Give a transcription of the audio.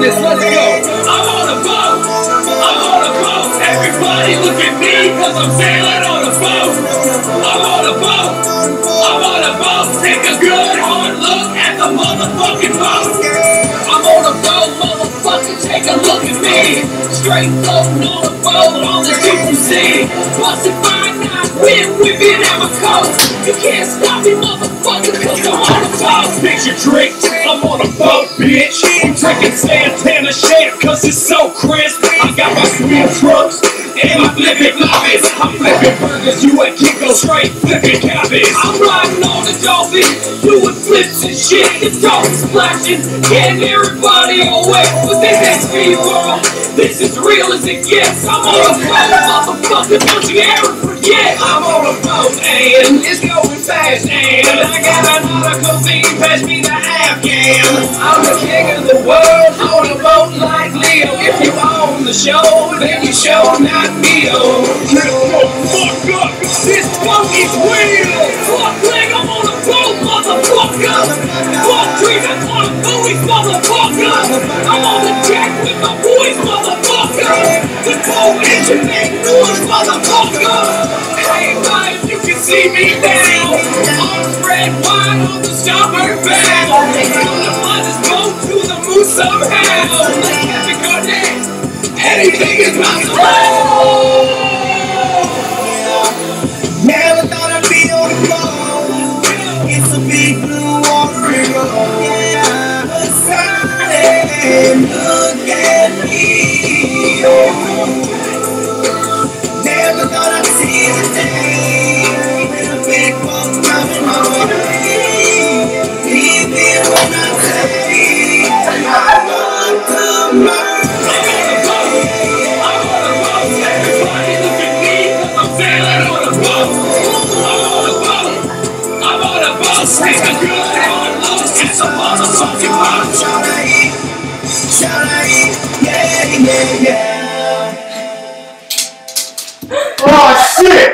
this, let's go. I'm on a boat, I'm on a boat. Everybody look at me, cause I'm sailing on a boat. I'm on a boat, I'm on a boat. Take a good hard look at the motherfucking boat. I'm on a boat, motherfucker, take a look at me. Straight floating on a boat on the deep sea. Busted by night, wind whipping at my coat. You can't stop me, motherfucker, cause I'm on a boat. Picture drink, I'm on a boat, bitch. I'm drinking Santana shake, cause it's so crisp. I got my sweet trucks, and I'm flipping lobbies. I'm flipping burgers, you at Kinko straight flipping cabbage. I'm riding on a dolphin, doing flips and shit. It's all splashing, getting everybody away. But this ain't speed world, this is real as it gets. I'm on a boat, motherfucker, don't you ever forget. I'm on a boat, and it's going fast, and I got another codeine, pass me the Afghan. I'm the king of the world, on a boat like Leo. If you own the show, then you show not Neo. Let's go, fuck up, this boat is real. Fuck leg, I'm on a boat, motherfucker. Fuck trees, I'm on buoys, motherfucker. I'm on the deck with my boys, motherfucker. The cold engine make noise, motherfucker. Hey, guys, you can see me now. Arms spread wide on the starboard bow. I'm gonna fly this boat to the moon somehow. Like Captain Garnet, anything is possible. Never thought I'd be on the boat. It's a big blue water river. Yeah, look at me. Never thought I'd see the day when a big boat coming my way. Even when I say I want to murder. Take a good hard look at the motherfucking boat. Yeah, yeah, yeah. Oh shit!